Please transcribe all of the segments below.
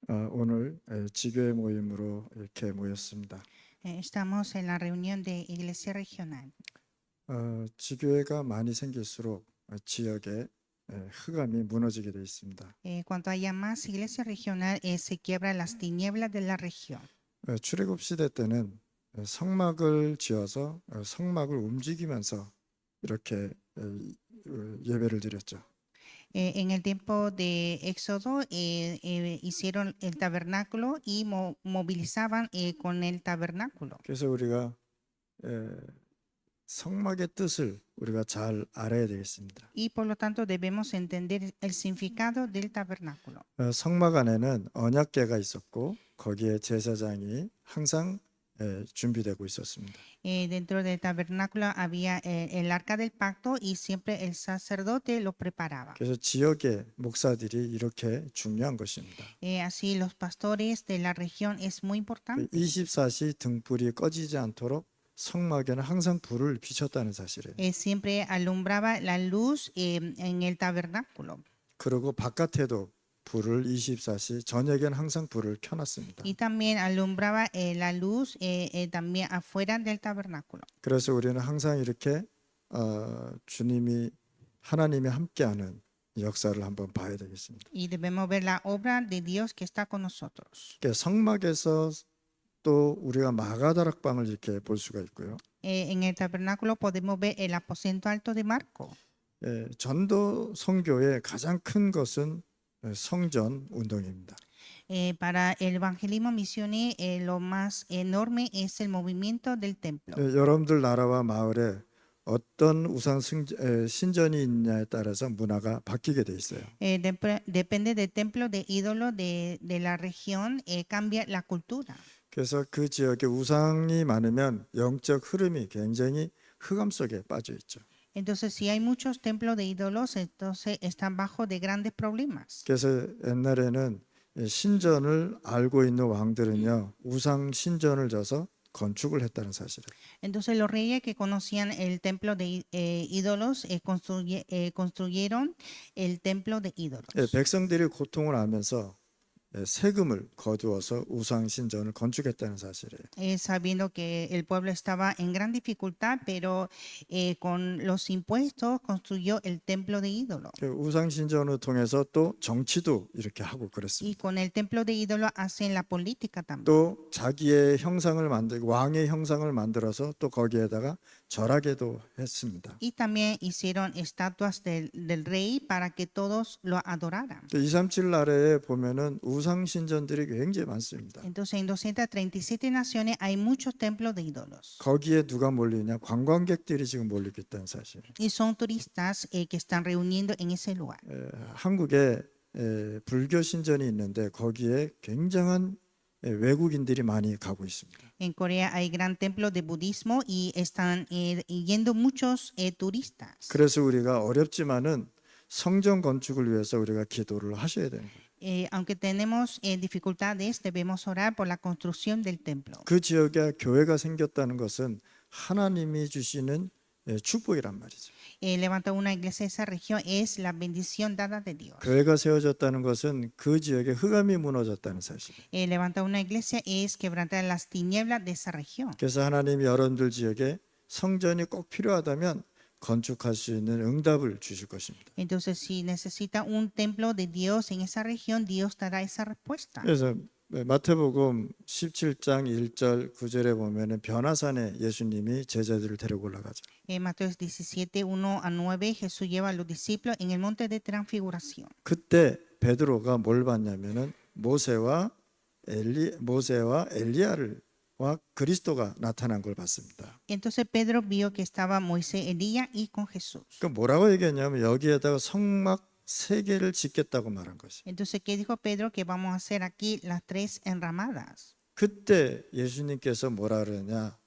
오늘 지교회 모임으로 이렇게 모였습니다. Estamos en la reunión de Iglesia Regional. 지교회가 많이 생길수록 지역에 흑암이 무너지게 되어 있습니다. Cuando haya más Iglesia Regional, se quiebran las tinieblas de la región. 출애굽 시대 때는 성막을 지어서 성막을 움직이면서 이렇게 예배를 드렸죠. En el tiempo de Éxodo, hicieron el tabernáculo y movilizaban con el tabernáculo. 그래서 우리가 성막의 뜻을 우리가 잘 알아야 되겠습니다. Y por lo tanto debemos entender el significado del tabernáculo. 성막 안에는 언약궤가 있었고 거기에 제사장이 항상 준비되고 있었습니다. Dentro del tabernáculo había el arca del pacto y siempre el sacerdote lo preparaba. 그래서 지역의 목사들이 이렇게 중요한 것입니다. Así los pastores de la región es muy importante. 24시 등불이 꺼지지 않도록 성막에는 항상 불을 비췄다는 사실이에요. Siempre alumbraba la luz en el tabernáculo. 그리고 바깥에도 불을 24시 저녁에는 항상 불을 켜놨습니다. Y también alumbraba la luz también afuera del tabernáculo. 그래서 우리는 항상 이렇게 주님이 하나님이 함께하는 역사를 한번 봐야 되겠습니다. Y debemos ver la obra de Dios que está con nosotros. 성막에서 또 우리가 마가다락방을 이렇게 볼 수가 있고요. En el tabernáculo podemos ver el aposento alto de Marco. 전도 선교의 가장 큰 것은 성전 운동입니다. Para el evangelismo misionero, lo más enorme es el movimiento del templo. 여러분들 나라와 마을에 어떤 우상 신전이 있냐에 따라서 문화가 바뀌게 돼 있어요. Depende del templo de ídolo de la región, cambia la cultura. 그래서 그 지역에 우상이 많으면 영적 흐름이 굉장히 흑암 속에 빠져 있죠. Entonces, si hay muchos templos de ídolos, entonces están bajo de grandes problemas. 그래서 옛날에는 신전을 알고 있는 왕들은요 우상 신전을 져서 건축을 했다는 사실이에요. Entonces, los reyes que conocían el templo de ídolos construyeron el templo de ídolos. 백성들이 고통을 알면서 세금을 거두어서 우상 신전을 건축했다는 사실이에요. Sabiendo que el pueblo estaba en gran dificultad, pero con los impuestos construyó el templo de ídolos. 우상 신전을 통해서 또 정치도 이렇게 하고 Y 그랬습니다. con el templo de ídolos hacen la política también. 또 자기의 형상을 만들고 왕의 형상을 만들어서 또 거기에다가 절하게도 했습니다. Y también hicieron estatuas del rey para que todos lo adoraran. 237 나라에 보면은 우상 신전들이 굉장히 많습니다. Entonces, en 237 naciones hay muchos templos de ídolos. 거기에 누가 몰리냐? 관광객들이 지금 몰리고 있다는 사실. Y son turistas que están reuniendo en ese lugar. 한국에 불교 신전이 있는데 거기에 굉장한 외국인들이 많이 가고 있습니다. En Corea hay gran templo de budismo y están yendo muchos turistas. 그래서 우리가 어렵지만은 성전 건축을 위해서 우리가 기도를 하셔야 되는 거예요. Aunque tenemos dificultades, debemos orar por la construcción del templo. 그 지역에 교회가 생겼다는 것은 하나님이 주시는 축복이란 말이죠. Levantar una iglesia en esa región es la bendición dada de Dios. 교회가 세워졌다는 것은 그 지역에 흑암이 무너졌다는 사실이에요. Levantar una iglesia es quebrantar las tinieblas de esa región. 그래서 하나님이 여러분들 지역에 성전이 꼭 필요하다면 건축할 수 있는 응답을 주실 것입니다. Entonces, si necesita un templo de Dios en esa región, Dios dará esa respuesta. 그래서 마태복음 17장 1절 9절에 보면은 변화산에 예수님이 제자들을 데리고 올라가죠. En Mateo 17, 1-9, Jesús lleva a los discípulos en el monte de transfiguración. 그때 베드로가 뭘 봤냐면은 모세와 엘리야와 그리스도가 나타난 걸 봤습니다. Entonces Pedro vio que estaba Moisés, Elías y con Jesús. 그 뭐라고 얘기했냐면 여기에다가 성막 3개를 짓겠다고 말한 것이. Entonces, ¿qué dijo Pedro? Que vamos a hacer aquí las 3 enramadas. 그때 예수님께서 뭐라 그러냐?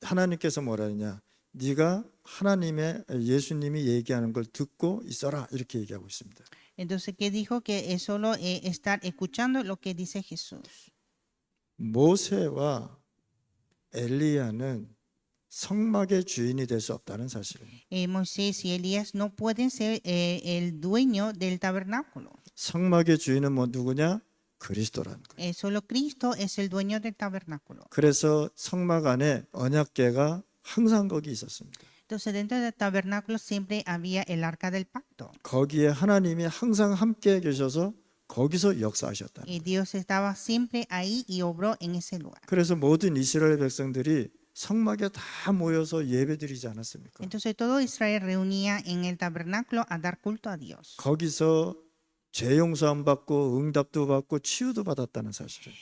하나님께서 뭐라 그러냐? 네가 하나님의 예수님이 얘기하는 걸 듣고 있어라 이렇게 얘기하고 있습니다. Entonces, ¿qué dijo? Que es solo estar escuchando lo que dice Jesús. 모세와 엘리야는 성막의 주인이 될 수 없다는 사실입니다. Moisés y Elías no pueden ser el dueño del tabernáculo. 성막의 주인은 뭐 누구냐? 그리스도라는 거예요. Solo Cristo es el dueño del tabernáculo. 그래서 성막 안에 언약궤가 항상 거기 있었습니다. Entonces dentro del tabernáculo siempre había el arca del pacto. 거기에 하나님이 항상 함께 계셔서 거기서 역사하셨다. Y Dios estaba siempre ahí y obró en ese lugar. 그래서 모든 이스라엘 백성들이 성막에 다 모여서 예배드리지 않았습니까? Entonces todo Israel reunía en el tabernáculo a dar culto a Dios. 거기서 죄 용서함 받고 응답도 받고 치유도 받았다는 사실을.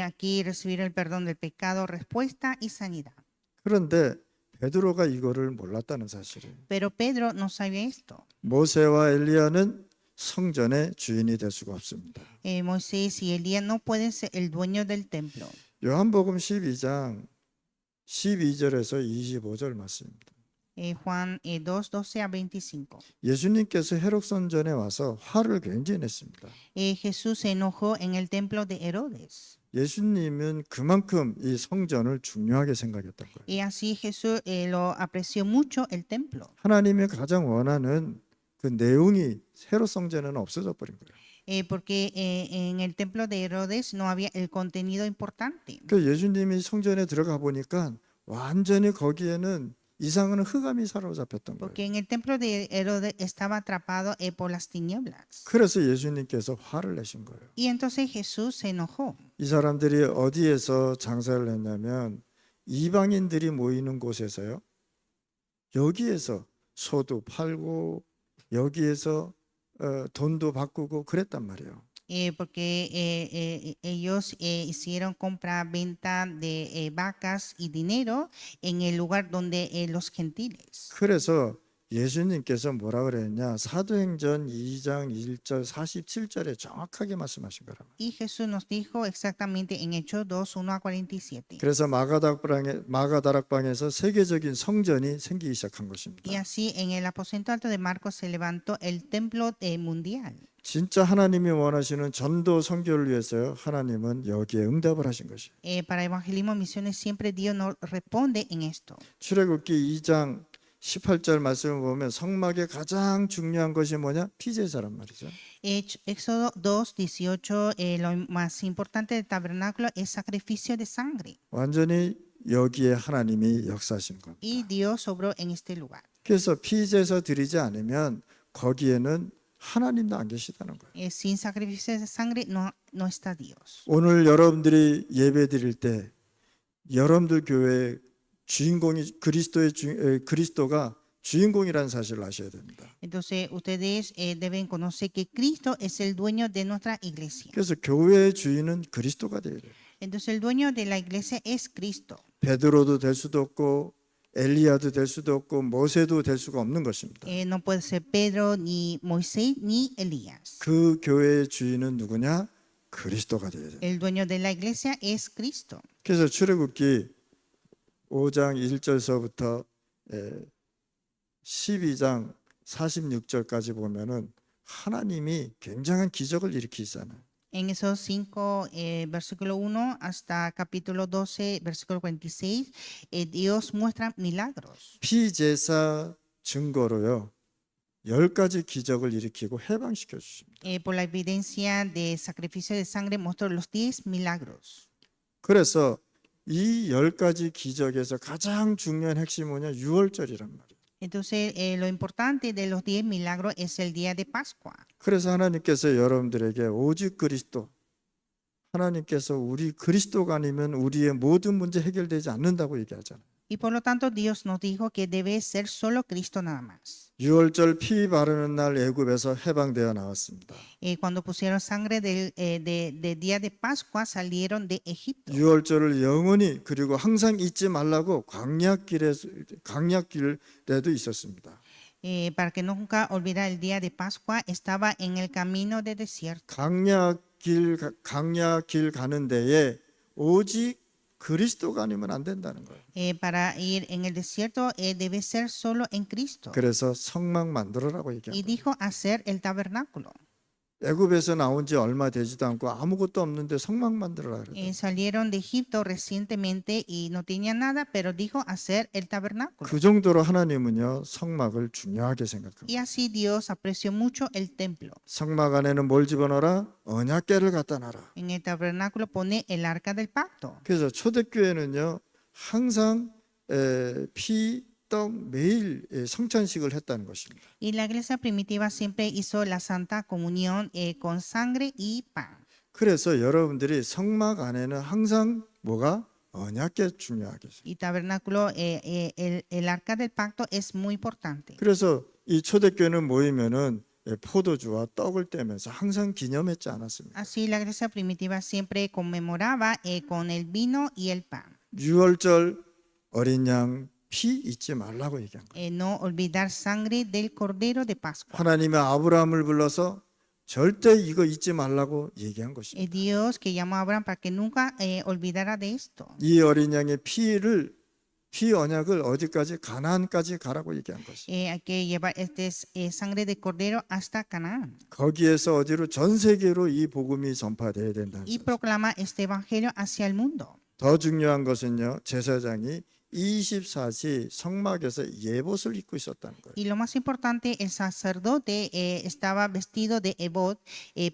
Aquí recibir el perdón del pecado, respuesta y sanidad. 그런데 베드로가 이거를 몰랐다는 사실을. Pero Pedro no sabía esto. 모세와 엘리야는 성전의 주인이 될 수가 없습니다. Moisés y Elías no pueden ser el dueño del templo. 요한복음 12장 12절에서 25절 말씀입니다. Juan 2, 12 a 25. 예수님께서 헤롯 성전에 와서 화를 굉장히 냈습니다. Jesús se enojó en el templo de Herodes. 예수님은 그만큼 이 성전을 중요하게 생각했던 거예요. Y así Jesús lo apreció mucho el templo. 하나님이 가장 원하는 그 내용이 헤롯 성전에는 없어져 버린 거예요. Porque en el templo de Herodes no había el contenido importante. 그 예수님이 성전에 들어가 보니까 완전히 거기에는 이상한 흑암이 사로잡혔던 거예요. Porque en el templo de Herodes estaba atrapado por las tinieblas. 그래서 예수님께서 화를 내신 거예요. Y entonces Jesús se enojó. 이 사람들이 어디에서 장사를 했냐면 이방인들이 모이는 곳에서요. 여기에서 소도 팔고 여기에서 돈도 바꾸고 그랬단 말이에요. Porque ellos hicieron compra-venta de vacas y dinero en el lugar donde los gentiles. 그래서 예수님께서 뭐라 그랬냐? 사도행전 2장 1절 47절에 정확하게 말씀하신 거란 말이에요. Y Jesús nos dijo exactamente en Hechos 2, 1 a 47. 그래서 마가다락방에서 세계적인 성전이 생기기 시작한 것입니다. Y así en el aposento alto de Marcos se levantó el templo mundial. 진짜 하나님이 원하시는 전도 선교를 위해서요. 하나님은 여기에 응답을 하신 것이에요. Para evangelismo misiones siempre Dios nos responde en esto. 출애굽기 2장 18절 말씀을 보면 성막의 가장 중요한 것이 뭐냐? 피제사란 말이죠. Éxodo 2, 18, lo más importante del tabernáculo es sacrificio de sangre. 완전히 여기에 하나님이 역사하신 겁니다. Y Dios obró en este lugar. 그래서 피제사 드리지 않으면 거기에는 하나님도 안 계시다는 거예요. Sin sacrificio de sangre no está Dios. 오늘 여러분들이 예배 드릴 때 여러분들 교회의 주인공이 그리스도가 주인공이라는 사실을 아셔야 됩니다. Entonces ustedes deben conocer que Cristo es el dueño de nuestra iglesia. 그래서 교회의 주인은 그리스도가 되어야 돼요. Entonces el dueño de la iglesia es Cristo. 베드로도 될 수도 없고 엘리야도 될 수도 없고 모세도 될 수가 없는 것입니다. No puede ser Pedro, ni Moisés, ni Elías. 그 교회의 주인은 누구냐? 그리스도가 되어야 돼요. El dueño de la iglesia es Cristo. 그래서 출애굽기 5장 1절서부터 12장 46절까지 보면은 하나님이 굉장한 기적을 일으키시잖아요. En esos 5, versículo 1 hasta capítulo 12, versículo 46, Dios muestra milagros. 피제사 증거로요. 10가지 기적을 일으키고 해방시켜 주십니다. Por la evidencia de sacrificio de sangre mostró los 10 milagros. 그래서 이 10가지 기적에서 가장 중요한 핵심이 뭐냐? 6월절이란 말이에요. Entonces, lo importante de los 10 milagros es el día de Pascua. 그래서 하나님께서 여러분들에게 오직 그리스도, 하나님께서 우리 그리스도가 아니면 우리의 모든 문제 해결되지 않는다고 얘기하잖아요. Y por lo tanto, Dios nos dijo que debe ser solo Cristo nada más. 6월절 피 바르는 날 애굽에서 해방되어 나왔습니다. Cuando pusieron sangre del día de Pascua, salieron de Egipto. 6월절을 영원히 그리고 항상 잊지 말라고 광야길에도 있었습니다. Para que nunca olvidara el día de Pascua, estaba en el camino de desierto. 광야길 가는 데에 오직 그리스도가 아니면 안 된다는 거예요. Para ir en el desierto debe ser solo en Cristo. 그래서 성막 만들어라고 Y 얘기합니다. dijo hacer el tabernáculo. 애굽에서 나온 지 얼마 되지도 않고 아무것도 없는데 성막 만들어라 그래요. Salieron de Egipto recientemente y no tenían nada, pero dijo hacer el tabernáculo. 그 정도로 하나님은요 성막을 중요하게 생각합니다. Y así Dios apreció mucho el templo. 성막 안에는 뭘 집어넣어라? 언약궤를 갖다 놔라. En el tabernáculo pone el arca del pacto. 그래서 초대교회는요 항상 피, 떡 매일 성찬식을 했다는 것입니다. Y la iglesia primitiva siempre hizo la santa comunión con sangre y pan. 그래서 여러분들이 성막 안에는 항상 뭐가 언약궤 중요하게 있어요. Y tabernáculo, el arca del pacto es muy importante. 그래서 이 초대교회는 모이면은 포도주와 떡을 떼면서 항상 기념했지 않았습니까? Así la iglesia primitiva siempre conmemoraba con el vino y el pan. 6월절 어린 양 피 잊지 말라고 얘기한 거예요. No olvidar sangre del cordero de Pascua. 하나님의 아브라함을 불러서 절대 이거 잊지 말라고 얘기한 것입니다. Dios que llamó a Abraham para que nunca olvidara de esto. 이 어린 양의 피 언약을 어디까지 가나안까지 가라고 얘기한 것이에요. Hay que llevar sangre de cordero hasta Canaán. 거기에서 어디로 전 세계로 이 복음이 전파돼야 된다는 Y 거예요. proclama este evangelio hacia el mundo. 더 중요한 것은요. 제사장이 24시 성막에서 예봇을 입고 있었다는 거예요. Y lo más importante, el sacerdote estaba vestido de ebod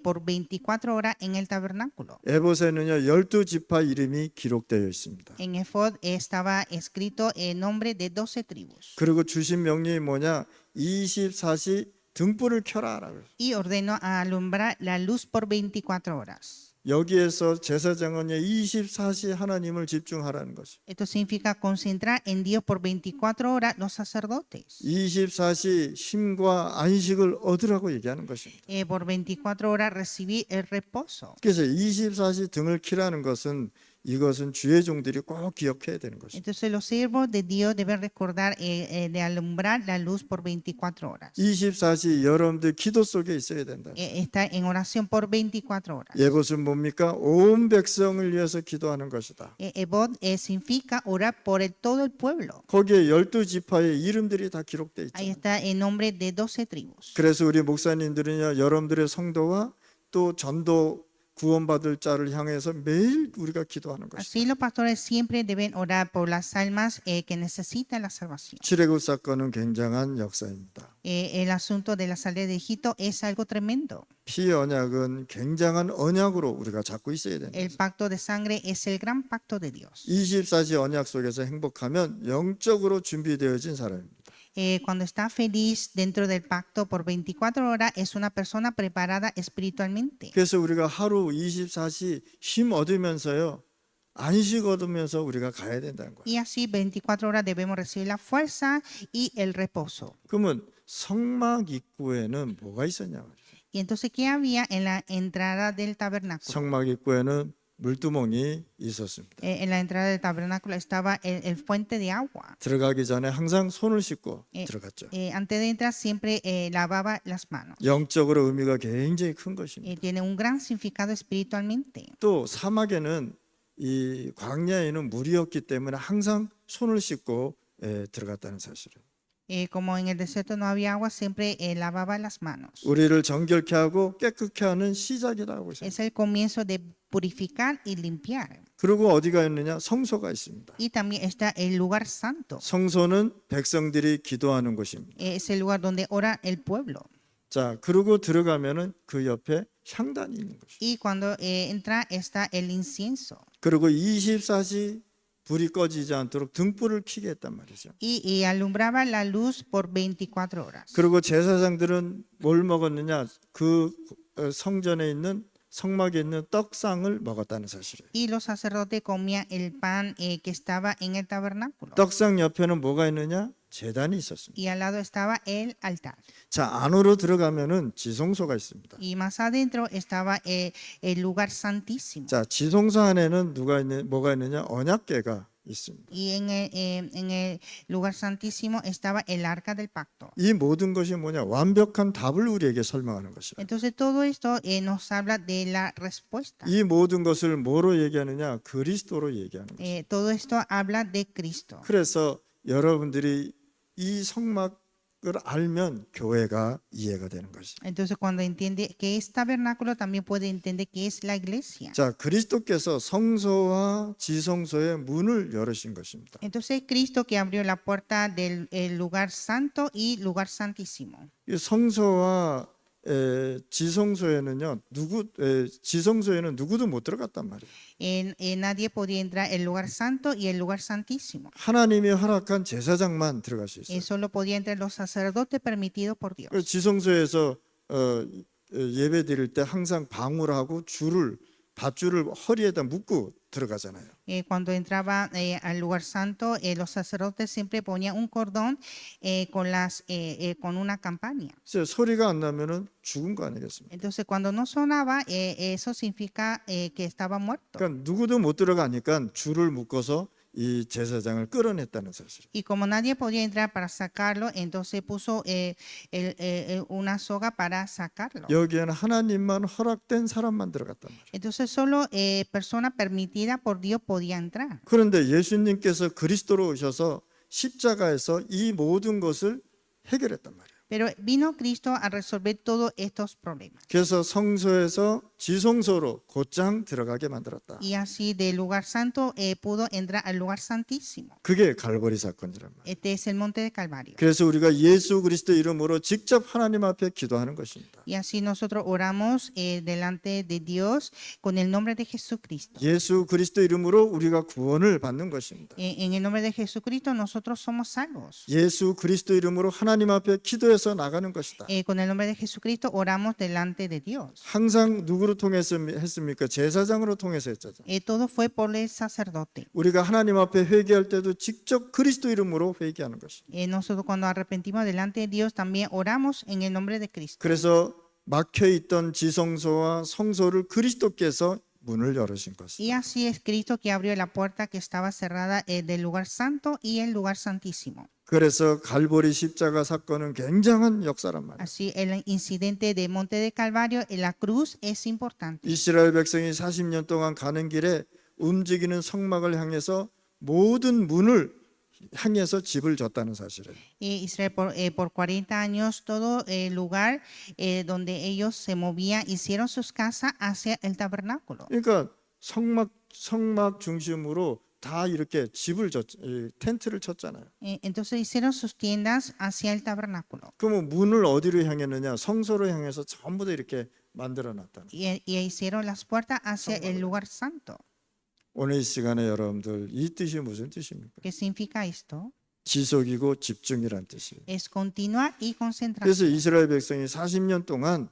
por 24 horas en el tabernáculo. 예봇에는요 12지파 이름이 기록되어 있습니다. En efod estaba escrito el nombre de 12 tribus. 그리고 주신 명령이 뭐냐? 24시 등불을 켜라라고. Y ordenó a alumbrar la luz por 24 horas. 여기에서 제사장은 24시 하나님을 집중하라는 것이. Esto significa concentrar en Dios por 24 horas los sacerdotes. 24시 쉼과 안식을 얻으라고 얘기하는 것입니다. Por 24 horas recibir el reposo. 그래서 24시 등을 켜라는 것은 이것은 주의 종들이 꼭 기억해야 되는 것입니다. Entonces los siervos de Dios deben recordar de alumbrar la luz por 24 horas. 24시 여러분들 기도 속에 있어야 된다. Estar en oración por 24 horas. 예봇은 뭡니까? 온 백성을 위해서 기도하는 것이다. Ebod significa orar por todo el pueblo. 거기에 12지파의 이름들이 다 기록되어 Ahí 있죠. está el nombre de 12 tribus. 그래서 우리 목사님들은요, 여러분들의 성도와 또 전도 구원받을 자를 향해서 매일 우리가 기도하는 것이다. Así los pastores siempre deben orar por las almas que necesitan la salvación. 출애굽 사건은 굉장한 역사입니다. El asunto de la salida de Egipto es algo tremendo. 피 언약은 굉장한 언약으로 우리가 잡고 있어야 됩니다. El pacto de sangre es el gran pacto de Dios. 24시 언약 속에서 행복하면 영적으로 준비되어진 사람입니다. Cuando está feliz dentro del pacto por 24 horas es una persona preparada espiritualmente. 그래서 우리가 하루 24시 힘 얻으면서요. 안식 얻으면서 우리가 가야 된다는 거예요. Y así 24 horas debemos recibir la fuerza y el reposo. 그러면 성막 입구에는 뭐가 있었냐 말이에요. Y entonces, ¿qué había en la entrada del tabernáculo? 성막 입구에는 물두멍이 있었습니다. En la entrada del tabernáculo estaba el fuente de agua. 들어가기 전에 항상 손을 씻고 들어갔죠. Antes de entrar siempre lavaba las manos. 영적으로 의미가 굉장히 큰 것입니다. Tiene un gran significado espiritualmente. 또 사막에는 이 광야에는 물이 없기 때문에 항상 손을 씻고 들어갔다는 사실을. Como en el desierto no había agua, siempre lavaba las manos. 우리를 정결케 하고 깨끗게 하는 시작이라고 Es 생각합니다. el comienzo de purificar y limpiar. 그리고 어디가 있느냐? 성소가 있습니다. Y también está el lugar santo. 성소는 백성들이 기도하는 곳입니다. Es el lugar donde ora el pueblo. 자, 그리고 들어가면은 그 옆에 향단이 있는 것이죠. Y cuando entra está el incienso. 그리고 24시 불이 꺼지지 않도록 등불을 켜게 했단 말이죠. Y alumbraba la luz por 24 horas. 그리고 제사장들은 뭘 먹었느냐? 그 성전에 있는 성막에 있는 떡상을 먹었다는 사실이에요. Y los sacerdotes comían el pan que estaba en el tabernáculo. 떡상 옆에는 뭐가 있느냐? 제단이 있었습니다. Y al lado estaba el altar. 자, 안으로 들어가면은 지성소가 있습니다. Y más adentro estaba el lugar santísimo. 자, 지성소 안에는 뭐가 있느냐? 언약궤가 있습니다. Y en el lugar santísimo estaba el arca del pacto. 이 모든 것이 뭐냐? 완벽한 답을 우리에게 설명하는 것이라. Entonces todo esto nos habla de la respuesta. 이 모든 것을 뭐로 얘기하느냐? 그리스도로 얘기하는 것입니다. Todo esto habla de Cristo. 그래서 여러분들이 이 성막 알면 교회가 이해가 되는 것이. Entonces, cuando entiende qué es tabernáculo, también puede entender qué es la iglesia. 자, 그리스도께서 성소와 지성소의 문을 열으신 것입니다. Entonces, Cristo que abrió la puerta del el lugar santo y lugar santísimo. 이 성소와 지성소에는요, 지성소에는 누구도 못 들어갔단 말이에요. Nadie podía entrar el lugar santo y el lugar santísimo. 하나님이 허락한 제사장만 들어갈 수 있어요. Solo podía entrar los sacerdotes permitidos por Dios. 그 지성소에서 예배 드릴 때 항상 방울하고 밧줄을 허리에다 묶고 들어가잖아요. Cuando entraba al lugar santo, los sacerdotes siempre ponían un cordón con una campaña. 그래서 소리가 안 나면은 죽은 거 아니겠습니까? Entonces, cuando no sonaba, eso significa que estaba muerto. 그러니까 누구도 못 들어가니까 줄을 묶어서 이 제사장을 끌어냈다는 사실. Y como nadie podía entrar para sacarlo, entonces puso una soga para sacarlo. 여기에는 하나님만 허락된 사람만 들어갔단 말이에요. Entonces, solo persona permitida por Dios podía entrar. 그런데 예수님께서 그리스도로 오셔서 십자가에서 이 모든 것을 해결했단 말이에요. Pero vino Cristo a resolver todos estos problemas. 그래서 성소에서 지성소로 곧장 들어가게 만들었다. Y así del lugar santo pudo entrar al lugar santísimo. 그게 갈보리 사건이란 말이에요. Este es el monte de Calvario. 그래서 우리가 예수 그리스도 이름으로 직접 하나님 앞에 기도하는 것입니다. Y así nosotros oramos delante de Dios con el nombre de Jesucristo. 예수 그리스도 이름으로 우리가 구원을 받는 것입니다. En el nombre de Jesucristo nosotros somos salvos. 예수 그리스도 이름으로 하나님 앞에 기도해서 나가는 것이다. Con el nombre de Jesucristo oramos delante de Dios. 항상 누구로 통해서 했습니까? 제사장으로 통해서 했잖아요. Todo fue por el sacerdote. 우리가 하나님 앞에 회개할 때도 직접 그리스도 이름으로 회개하는 것입니다. Nosotros cuando arrepentimos delante de Dios también oramos en el nombre de Cristo. 그래서 막혀 있던 지성소와 성소를 그리스도께서 문을 열으신 것입니다. Y así es Cristo que abrió la puerta que estaba cerrada del lugar santo y el lugar santísimo. 그래서 갈보리 십자가 사건은 굉장한 역사란 말이에요. Así el incidente de Monte de Calvario en la cruz es importante. 이스라엘 백성이 40년 동안 가는 길에 움직이는 성막을 향해서 모든 문을 향해서 집을 졌다는 사실이에요. Israel por 40 años todo el lugar donde ellos se movían hicieron sus casas hacia el tabernáculo. 그러니까 성막 중심으로 다 이렇게 텐트를 쳤잖아요. Entonces hicieron sus tiendas hacia el tabernáculo. 그러면 문을 어디로 향했느냐? 성소로 향해서 전부 다 이렇게 만들어 놨다는. Y hicieron las puertas hacia el lugar santo. 오늘 이 시간에 여러분들 이 뜻이 무슨 뜻입니까? ¿Qué significa esto? 지속이고 집중이란 뜻이에요. Es continuar y concentrar. 그래서 이스라엘 백성이 40년 동안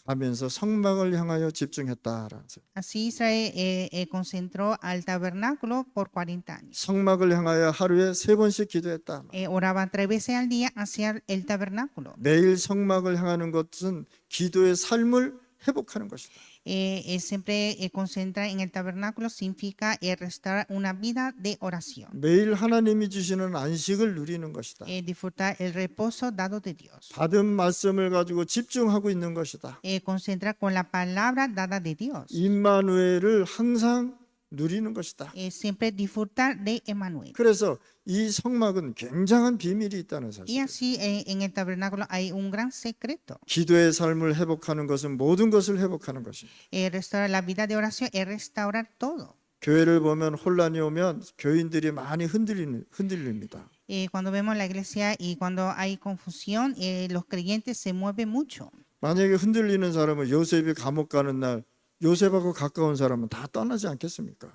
가면서 성막을 향하여 집중했다라는 거예요. Así Israel concentró al tabernáculo por 40 años. 성막을 향하여 하루에 3번씩 기도했다. Oraban 3 veces al día hacia el tabernáculo. 매일 성막을 향하는 것은 기도의 삶을 회복하는 것이다. Siempre concentrar en el tabernáculo significa restaurar una vida de oración. 매일 하나님이 주시는 안식을 누리는 것이다. Disfrutar el reposo dado de Dios. 받은 말씀을 가지고 집중하고 있는 것이다. Concentrar con la palabra dada de Dios. 임마누엘을 항상 누리는 것이다. Siempre disfrutar de Emmanuel. 그래서 이 성막은 굉장한 비밀이 있다는 Y 사실. así en el tabernáculo hay un gran secreto. 기도의 삶을 회복하는 것은 모든 것을 회복하는 것입니다. Restaurar la vida de oración es restaurar todo. 교회를 보면 혼란이 오면 교인들이 많이 흔들립니다. Cuando vemos la iglesia y cuando hay confusión, los creyentes se mueven mucho. 만약에 흔들리는 사람은 요셉이 감옥 가는 날 요셉하고 가까운 사람은 다 떠나지 않겠습니까?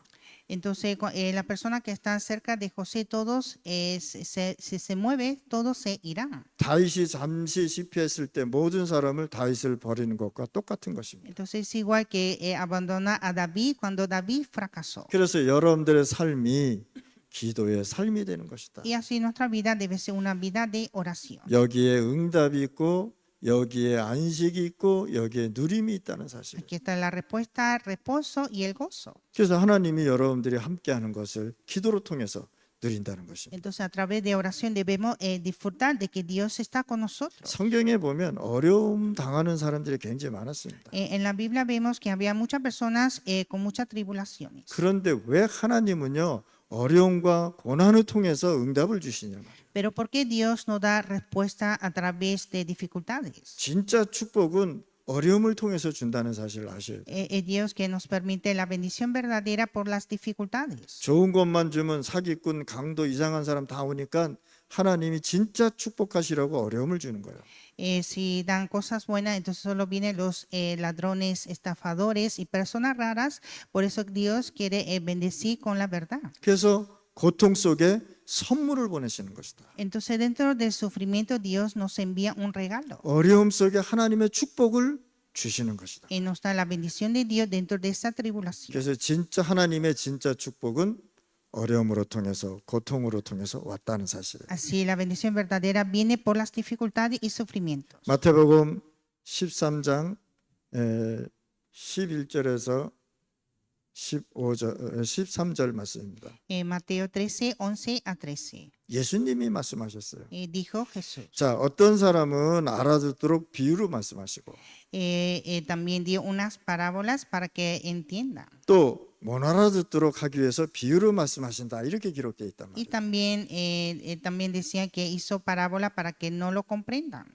Entonces, la persona que está cerca de José, todos, si se mueve, todos se irán. 다윗이 잠시 실패했을 때 모든 사람을 다윗을 버리는 것과 똑같은 것입니다. Entonces, es igual que abandona a David cuando David fracasó. 그래서 여러분들의 삶이 기도의 삶이 되는 것이다. Y así nuestra vida debe ser una vida de oración. 여기에 응답이 있고 여기에 안식이 있고 여기에 누림이 있다는 사실. Aquí está la respuesta, el reposo y el gozo. 그래서 하나님이 여러분들이 함께하는 것을 기도로 통해서 누린다는 것입니다. Entonces, a través de oración debemos disfrutar de que Dios está con nosotros. 성경에 보면 어려움 당하는 사람들이 굉장히 많았습니다. En la Biblia vemos que había muchas personas con muchas tribulaciones. 그런데 왜 하나님은요 어려움과 고난을 통해서 응답을 주시냐 말이에요. Pero ¿por qué Dios no da respuesta a través de dificultades? 진짜 축복은 어려움을 통해서 준다는 사실을 아셔야 돼요. Es Dios que nos permite la bendición verdadera por las dificultades. 좋은 것만 주면 사기꾼, 강도, 이상한 사람 다 오니까 하나님이 진짜 축복하시라고 어려움을 주는 거예요. Si dan cosas buenas, entonces solo vienen los ladrones, estafadores y personas raras. Por eso Dios quiere bendecir con la verdad. 그래서 고통 속에 선물을 보내시는 것이다. Entonces dentro del sufrimiento Dios nos envía un regalo 어려움 속에 하나님의 축복을 주시는 것이다. y nos da la bendición de Dios dentro de esa tribulación. 그래서 진짜 하나님의 진짜 축복은 어려움으로 통해서 고통으로 통해서 왔다는 사실이에요. Así la bendición verdadera viene por las dificultades y sufrimientos. 마태복음 13장 11절에서 13절 말씀입니다. Mateo 13, 11 a 13. 예수님이 말씀하셨어요. Dijo Jesús. 자, 어떤 사람은 알아듣도록 비유로 말씀하시고 También dio unas parábolas para que entiendan. 또 못 알아듣도록 하기 위해서 비유로 말씀하신다 이렇게 기록되어 있단 Y 말이에요. también decía que hizo parábola para que no lo comprendan.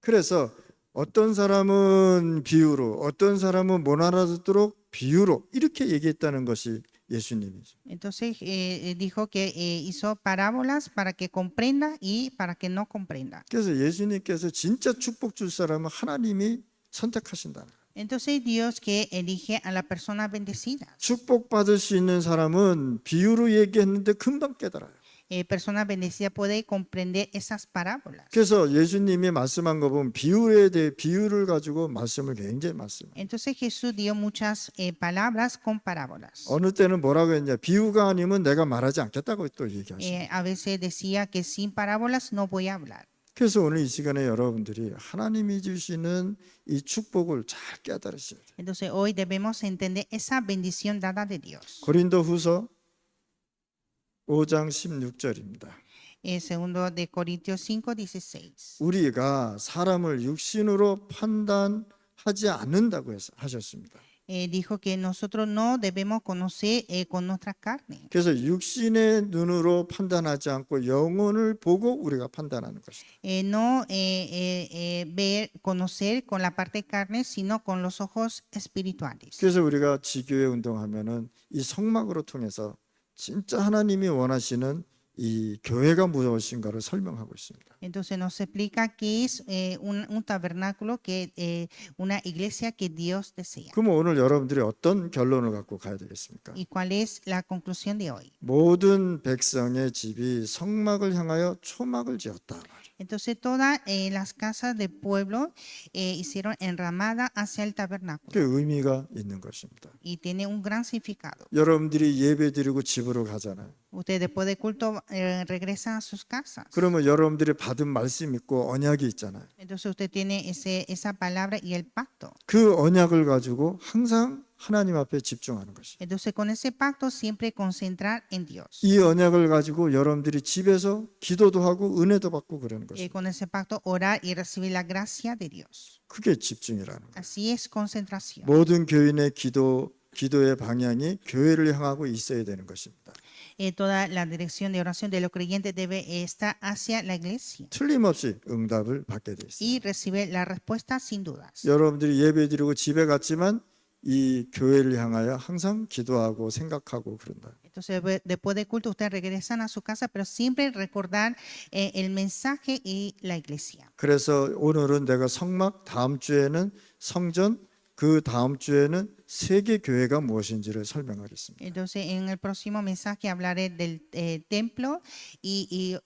그래서 어떤 사람은 비유로 어떤 사람은 못 알아듣도록 비유로 이렇게 얘기했다는 것이 예수님이죠. Entonces dijo que hizo parábolas para que comprenda y para que no comprenda. 그래서 예수님께서 진짜 축복 줄 사람은 하나님이 선택하신다. Entonces Dios que elige a la persona bendecida. 축복 받을 수 있는 사람은 비유로 얘기했는데 금방 깨달아요. Persona bendecida puede comprender esas parábolas. 그래서 예수님이 말씀한 거 보면 비유에 대해 비유를 가지고 말씀을 굉장히 많습니다. Entonces Jesús dio muchas palabras con parábolas. 어느 때는 뭐라고 했냐? 비유가 아니면 내가 말하지 않겠다고 또 얘기하시죠. A veces decía que sin parábolas no voy a hablar. 그래서 오늘 이 시간에 여러분들이 하나님이 주시는 이 축복을 잘 깨달으셔야 돼요. Entonces hoy debemos entender esa bendición dada de Dios. 고린도후서 5장 16절입니다. Segundo de Corintios 5:16. 우리가 사람을 육신으로 판단하지 않는다고 하셨습니다. Dijo que nosotros no debemos conocer con nuestra carne. 그래서 육신의 눈으로 판단하지 않고 영혼을 보고 우리가 판단하는 것이다. No ver, conocer con la parte carne, sino con los ojos espirituales. 그래서 우리가 지교회 운동하면은 이 성막으로 통해서 진짜 하나님이 원하시는 이 교회가 무엇인가를 설명하고 있습니다. Entonces nos explica que es un tabernáculo, que una iglesia que Dios desea. 그럼 오늘 여러분들이 어떤 결론을 갖고 가야 되겠습니까? ¿Y cuál es la conclusión de hoy? 모든 백성의 집이 성막을 향하여 초막을 지었다. Entonces todas las casas del pueblo hicieron enramada hacia el 그 tabernáculo 의미가 있는 것입니다. y tiene un gran significado. 여러분들이 예배 드리고 집으로 가잖아요. Ustedes después del culto regresan a sus casas. 그러면 여러분들이 받은 말씀 있고 언약이 있잖아요. Entonces usted tiene esa palabra y el pacto. 그 언약을 가지고 항상 하나님 앞에 집중하는 것이. Entonces con ese pacto siempre concentrar en Dios. 이 언약을 가지고 여러분들이 집에서 기도도 하고 은혜도 받고 그러는 것이. Con ese pacto orar y recibir la gracia de Dios. 그게 집중이라는 거예요. Así es concentración. 모든 교인의 기도의 방향이 교회를 향하고 있어야 되는 것입니다. Toda la dirección de oración de los creyentes debe estar hacia la iglesia 틀림없이 응답을 받게 돼 있어요. y recibir la respuesta sin dudas. 여러분들이 예배드리고 집에 갔지만 이 교회를 향하여 항상 기도하고 생각하고 그런다. Entonces después del culto ustedes regresan a su casa, pero siempre recordar el mensaje y la iglesia. 그래서 오늘은 내가 성막, 다음 주에는 성전, 그 다음 주에는 세계 교회가 무엇인지를 설명하겠습니다. Entonces en el próximo mensaje hablaré del templo y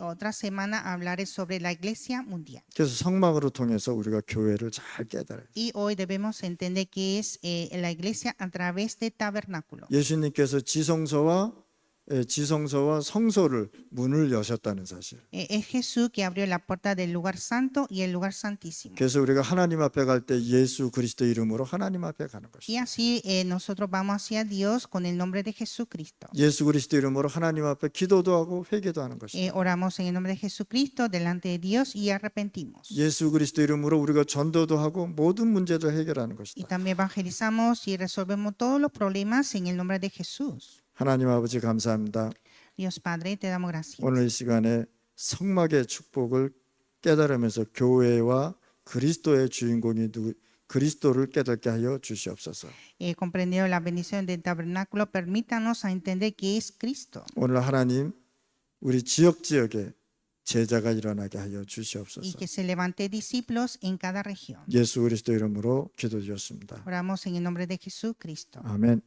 otra semana hablaré sobre la iglesia mundial. 그래서 성막으로 통해서 우리가 교회를 잘 깨달아요. Y hoy debemos entender que es la iglesia a través del tabernáculo. 예수님께서 지성소와 성소를 문을 여셨다는 사실. Es Jesús que abrió la puerta del lugar santo y el lugar santísimo. 그래서 우리가 하나님 앞에 갈 때 예수 그리스도 이름으로 하나님 앞에 가는 것이죠. Y así nosotros vamos hacia Dios con el nombre de Jesucristo. 예수 그리스도 이름으로 하나님 앞에 기도도 하고 회개도 하는 것이죠. Oramos en el nombre de Jesucristo delante de Dios y arrepentimos. 예수 그리스도 이름으로 우리가 전도도 하고 모든 문제도 해결하는 Y 것이다. también evangelizamos y resolvemos todos los problemas en el nombre de Jesús. 하나님 아버지 감사합니다. Dios Padre, te damos gracias. 오늘 이 시간에 성막의 축복을 깨달으면서 교회와 그리스도의 주인공이 그리스도를 깨닫게 하여 주시옵소서. Comprendido la bendición del tabernáculo, permítanos a entender que es Cristo. 오늘 하나님 우리 지역에 제자가 일어나게 하여 Y 주시옵소서. que se levante discípulos en cada región. 예수 그리스도 이름으로 기도드렸습니다. Oramos en el nombre de Jesucristo. 아멘.